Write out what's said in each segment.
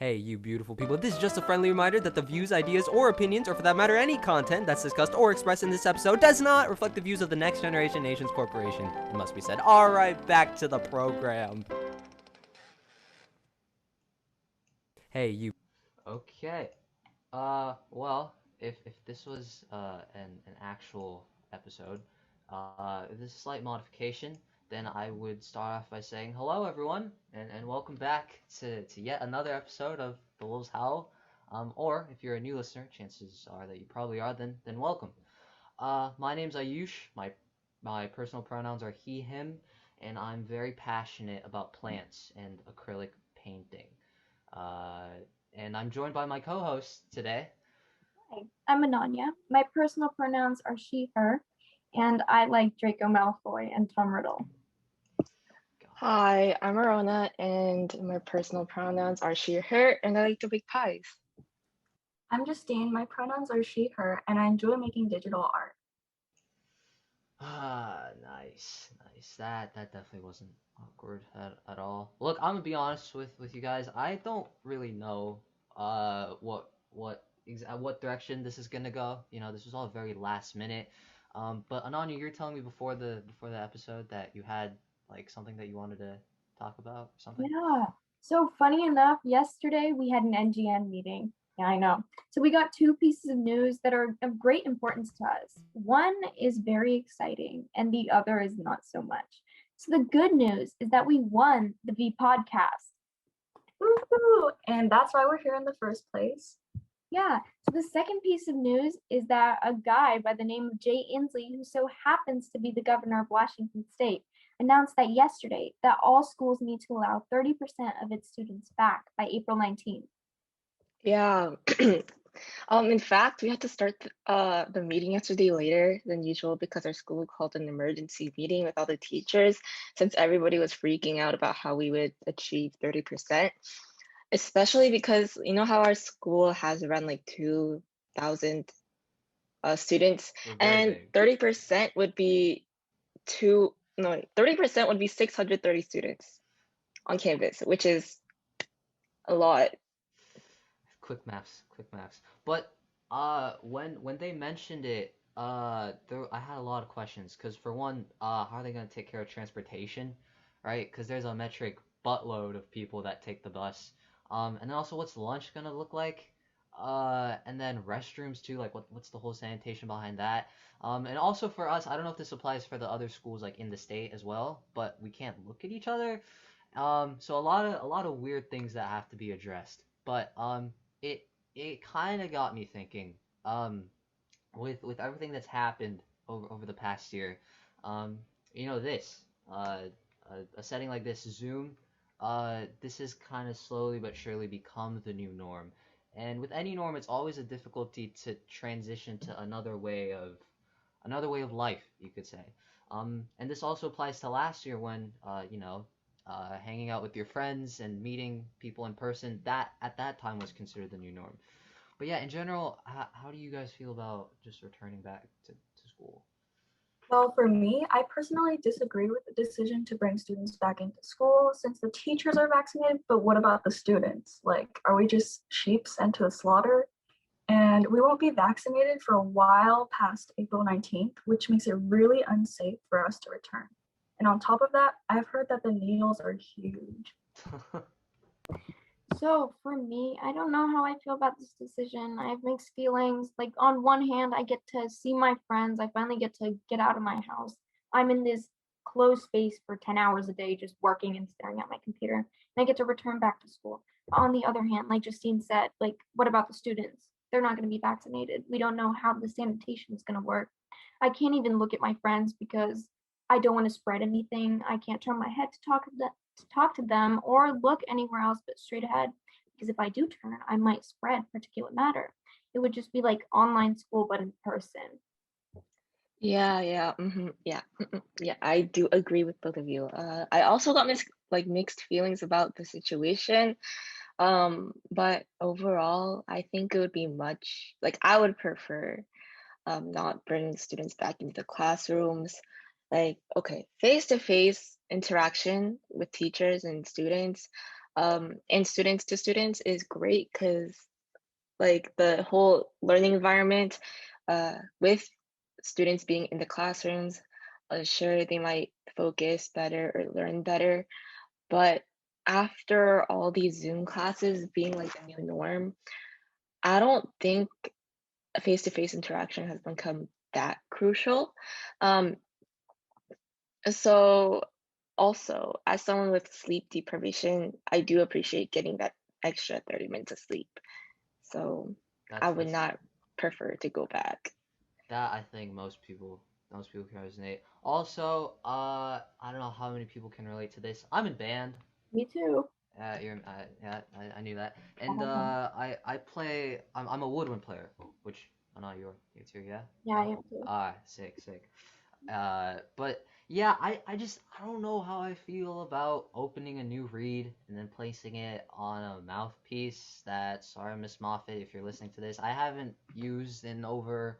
Hey, you beautiful people. This is just a friendly reminder that the views, ideas, or opinions, or for that matter, any content that's discussed or expressed in this episode does not reflect the views of the Next Generation Nations Corporation. It must be said. Alright, back to the program. Hey, you. Okay. Well, if this was an actual episode, with this slight modification, then I would start off by saying hello, everyone, and welcome back to yet another episode of the Wolves Howl. Or if you're a new listener, chances are that you probably are. Then welcome. My name's Ayush. My personal pronouns are he, him, and I'm very passionate about plants and acrylic painting. Uh, and I'm joined by my co-host today. Hi, I'm Ananya. My personal pronouns are she, her, and I like Draco Malfoy and Tom Riddle. Hi, I'm Arona, and my personal pronouns are she, her, and I like to bake pies. I'm Justine. My pronouns are she, her, and I enjoy making digital art. Nice. That definitely wasn't awkward at all. Look, I'm gonna be honest with you guys. I don't really know what direction this is gonna go. You know, this was all very last minute. But Ananya, you're telling me before the episode that you had like something that you wanted to talk about or something. Yeah. So funny enough, yesterday we had an NGN meeting. Yeah, I know. So we got two pieces of news that are of great importance to us. One is very exciting, and the other is not so much. So the good news is that we won the vPodcast. Woohoo! And that's why we're here in the first place. Yeah. So the second piece of news is that a guy by the name of Jay Inslee, who so happens to be the governor of Washington State, announced that yesterday that all schools need to allow 30% of its students back by April 19th. Yeah. In fact, we had to start the meeting yesterday later than usual because our school called an emergency meeting with all the teachers since everybody was freaking out about how we would achieve 30%. Especially because you know how our school has around like 2,000 students, We're very and big. 30% would be 30% would be 630 students on campus, which is a lot. Quick maths. But when they mentioned it, I had a lot of questions. Cause for one, how are they gonna take care of transportation, right? Cause there's a metric buttload of people that take the bus. And then also, what's lunch gonna look like? And then restrooms too. Like, what's the whole sanitation behind that? And also for us, I don't know if this applies for the other schools like in the state as well, but we can't look at each other. So a lot of weird things that have to be addressed. But it it kind of got me thinking. Um, with everything that's happened over the past year, um, this a setting like this, Zoom, this has kind of slowly but surely become the new norm. And with any norm, it's always a difficulty to transition to another way of life, you could say. And this also applies to last year when hanging out with your friends and meeting people in person, that at that time was considered the new norm. But yeah, in general, how do you guys feel about just returning back to school? Well, for me, I personally disagree with the decision to bring students back into school since the teachers are vaccinated, but what about the students? Like, are we just sheep sent to the slaughter? And we won't be vaccinated for a while past April 19th, which makes it really unsafe for us to return. And on top of that, I've heard that the needles are huge. So for me, I don't know how I feel about this decision. I have mixed feelings. Like on one hand, I get to see my friends. I finally get to get out of my house. I'm in this closed space for 10 hours a day, just working and staring at my computer. And I get to return back to school. On the other hand, like Justine said, like what about the students? They're not going to be vaccinated. We don't know how the sanitation is going to work. I can't even look at my friends because I don't want to spread anything. I can't turn my head to talk to them or look anywhere else but straight ahead because if I do turn, I might spread particulate matter. It would just be like online school but in person. Yeah. I do agree with both of you. I also got mixed feelings about the situation. But overall, I think it would be much like I would prefer not bringing students back into the classrooms. Like, okay, face-to-face interaction with teachers and students, and students to students is great because like the whole learning environment with students being in the classrooms, sure they might focus better or learn better, but after all these Zoom classes being like the new norm, I don't think face-to-face interaction has become that crucial. Um, so also, as someone with sleep deprivation, I do appreciate getting that extra 30 minutes of sleep. So I would That's not prefer to go back. that I think most people can resonate. Also, I don't know how many people can relate to this. I'm in band. Me too. Yeah, I knew that. And Uh-huh. I play. I'm a woodwind player, which I know you're too. Yeah. Yeah, I am too. Sick. But yeah, I don't know how I feel about opening a new reed and then placing it on a mouthpiece that, sorry, Miss Moffat, if you're listening to this, I haven't used in over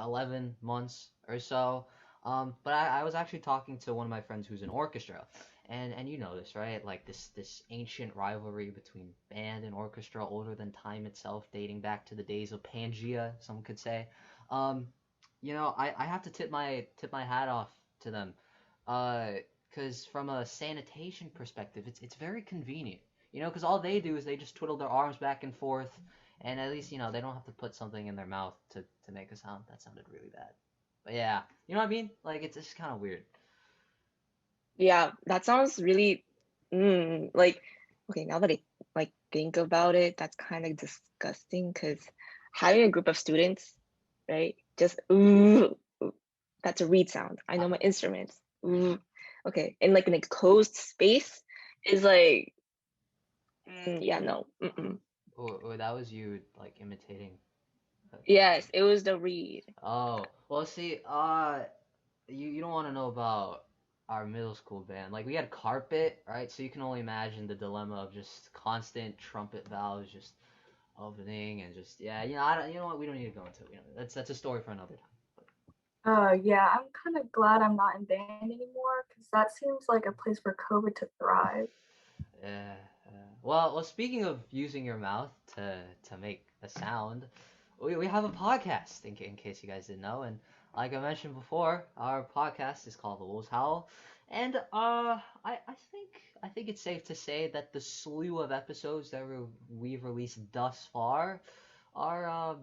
11 months or so. But I was actually talking to one of my friends who's in orchestra, and you know this, right? Like this ancient rivalry between band and orchestra, older than time itself, dating back to the days of Pangea, some could say. Um, I have to tip my hat off to them, because from a sanitation perspective, it's very convenient. Because all they do is they just twiddle their arms back and forth, and at least, they don't have to put something in their mouth to make a sound. That sounded really bad. But yeah, you know what I mean? Like, it's just kind of weird. Yeah, that sounds really like okay, now that I like think about it, that's kind of disgusting because having a group of students, right? Just that's a reed sound. I Uh, know my instruments. Okay, and like an enclosed space is like yeah, no. or that was you, like, imitating. Yes, it was the reed. Oh, well, see, you don't want to know about our middle school band. Like, we had carpet, right? So you can only imagine the dilemma of just constant trumpet valves just opening and just, yeah, I don't, you know what? We don't need to go into it. That's a story for another time. Yeah, I'm kind of glad I'm not in band anymore because that seems like a place for COVID to thrive. Yeah. Well, speaking of using your mouth to make a sound, we have a podcast in case you guys didn't know, and like I mentioned before, our podcast is called the Wolves Howl, and I think it's safe to say that the slew of episodes that we've released thus far are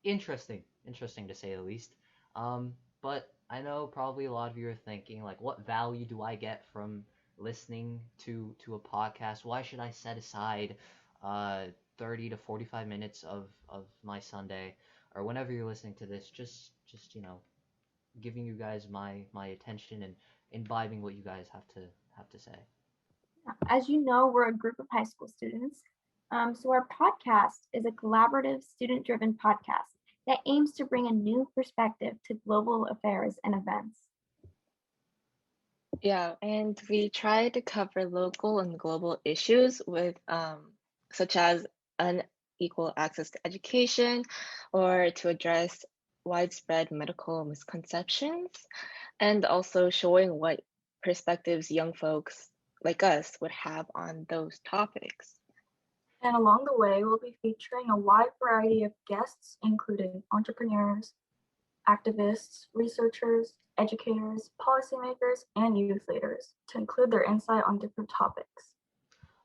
interesting to say the least. But I know probably a lot of you are thinking, like, what value do I get from listening to a podcast? Why should I set aside 30 to 45 minutes of my Sunday, or whenever you're listening to this, just giving you guys my attention and imbibing what you guys have to say. As you know, we're a group of high school students. So our podcast is a collaborative, student-driven podcast that aims to bring a new perspective to global affairs and events. Yeah, and we try to cover local and global issues with such as unequal access to education or to address widespread medical misconceptions, and also showing what perspectives young folks like us would have on those topics. And along the way, we'll be featuring a wide variety of guests, including entrepreneurs, activists, researchers, educators, policymakers, and youth leaders to include their insight on different topics.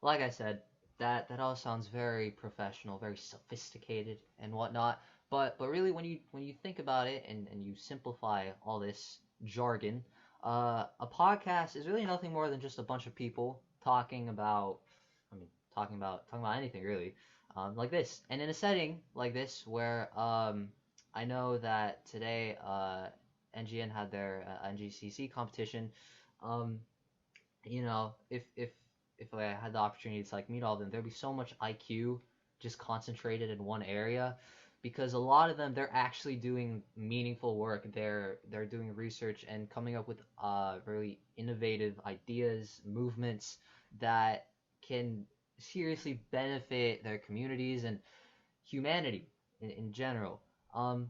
Like I said, that all sounds very professional, very sophisticated and whatnot. But really, when you think about it and you simplify all this jargon, a podcast is really nothing more than just a bunch of people talking about, I mean, talking about anything really, like this, and in a setting like this where I know that today NGN had their NGCC competition. Um, if I had the opportunity to, like, meet all of them, there'd be so much IQ just concentrated in one area, because a lot of them, they're actually doing meaningful work. They're doing research and coming up with really innovative ideas, movements that can seriously benefit their communities and humanity in general. Um,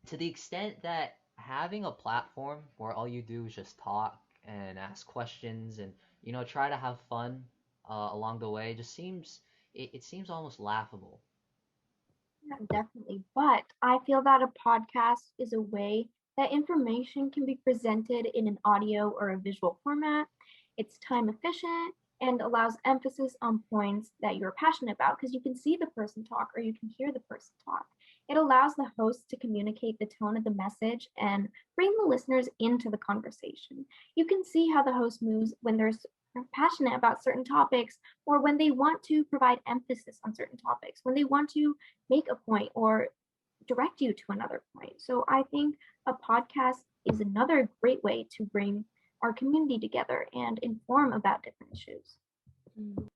to the extent that having a platform where all you do is just talk and ask questions and try to have fun along the way just seems it seems almost laughable. Yeah, definitely. But I feel that a podcast is a way that information can be presented in an audio or a visual format. It's time efficient and allows emphasis on points that you're passionate about because you can see the person talk or you can hear the person talk. It allows the host to communicate the tone of the message and bring the listeners into the conversation. You can see how the host moves when they're passionate about certain topics or when they want to provide emphasis on certain topics, when they want to make a point or direct you to another point. So I think a podcast is another great way to bring our community together and inform about different issues. Mm.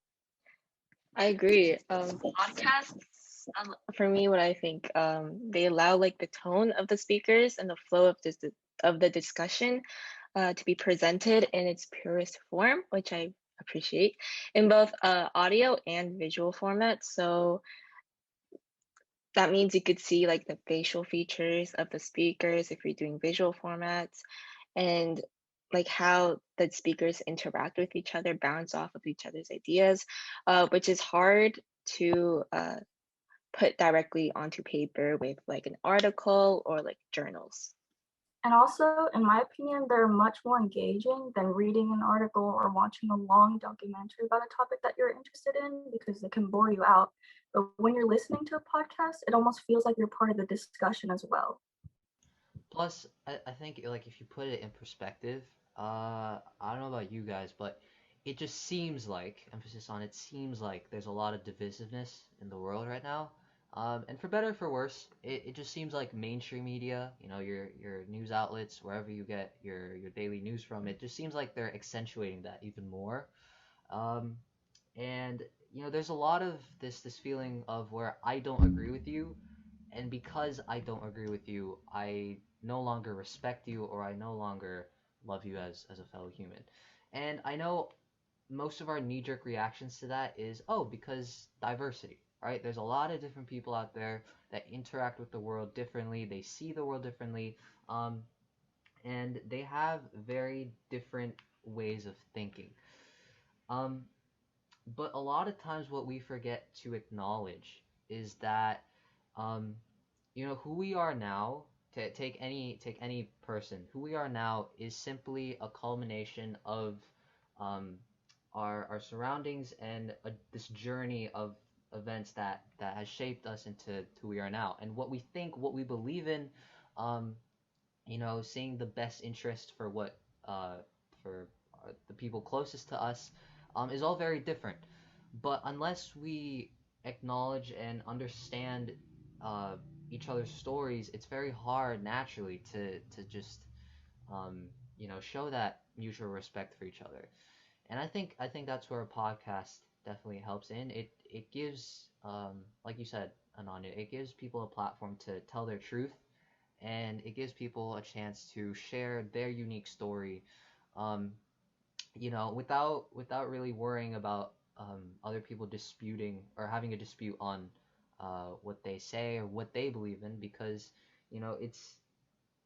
I agree. Podcasts, for me, what I think, they allow like the tone of the speakers and the flow of the discussion to be presented in its purest form, which I appreciate, in both audio and visual formats. So that means you could see like the facial features of the speakers if you're doing visual formats, and like how the speakers interact with each other, bounce off of each other's ideas, which is hard to put directly onto paper with like an article or like journals. And also, in my opinion, they're much more engaging than reading an article or watching a long documentary about a topic that you're interested in because they can bore you out. But when you're listening to a podcast, it almost feels like you're part of the discussion as well. Plus, I think like if you put it in perspective, I don't know about you guys, but it just seems like, emphasis on it, seems like there's a lot of divisiveness in the world right now. And for better or for worse, it just seems like mainstream media, you know, your news outlets, wherever you get your daily news from, it just seems like they're accentuating that even more. Um, and you know, there's a lot of this feeling of where I don't agree with you, and because I don't agree with you, I no longer respect you or I no longer love you as a fellow human. And I know most of our knee-jerk reactions to that is, oh, because diversity, right? There's a lot of different people out there that interact with the world differently, they see the world differently, um, and they have very different ways of thinking. Um, but a lot of times, what we forget to acknowledge is that, um, you know, who we are now. Take any person. Who we are now is simply a culmination of um, our surroundings and this journey of events that has shaped us into who we are now. And what we think, what we believe in, um, you know, seeing the best interest for what for the people closest to us is all very different. But unless we acknowledge and understand uh, each other's stories, it's very hard naturally to just um, you know, show that mutual respect for each other. And I think that's where a podcast definitely helps in. It gives like you said, Ananya, it gives people a platform to tell their truth, and it gives people a chance to share their unique story, um, you know, without really worrying about other people disputing or having a dispute on what they say or what they believe in, because you know it's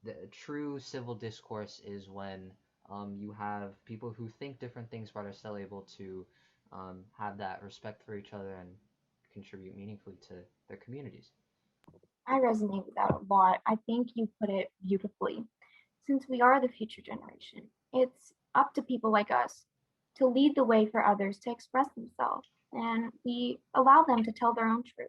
the true civil discourse is when you have people who think different things but are still able to have that respect for each other and contribute meaningfully to their communities. I resonate with that a lot. I think you put it beautifully. Since we are the future generation, it's up to people like us to lead the way for others to express themselves, and we allow them to tell their own truth.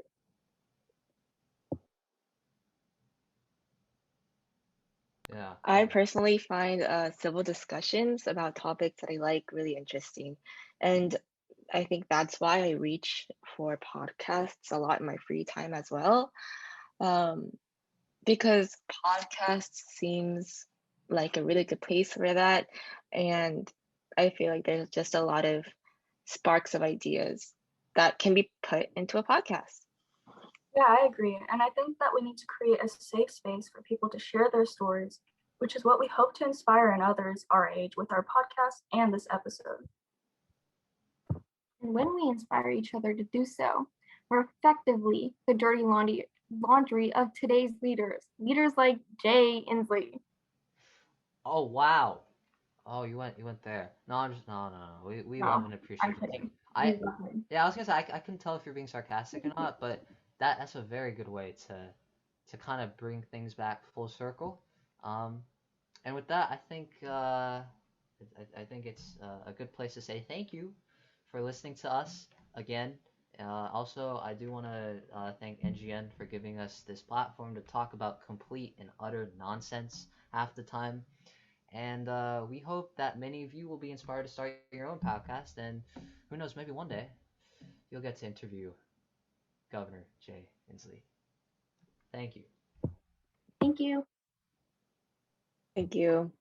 Yeah, I yeah. personally find civil discussions about topics that I like really interesting. And I think that's why I reach for podcasts a lot in my free time as well. Um, because podcasts seems like a really good place for that. And I feel like there's just a lot of sparks of ideas that can be put into a podcast. Yeah, I agree. And I think that we need to create a safe space for people to share their stories, which is what we hope to inspire in others our age with our podcast and this episode. And when we inspire each other to do so, we're effectively the dirty laundry of today's leaders. Leaders like Jay Inslee. Oh wow. Oh, you went there. No, I'm just no. We love No, and I'm appreciate you. kidding. I Exactly. yeah, I was gonna say I couldn't tell if you're being sarcastic or not, but that's a very good way to kind of bring things back full circle. Um, and with that, I think I think it's a good place to say thank you for listening to us again. Also, I do want to thank NGN for giving us this platform to talk about complete and utter nonsense half the time. And we hope that many of you will be inspired to start your own podcast. And who knows, maybe one day you'll get to interview Governor Jay Inslee. Thank you. Thank you. Thank you.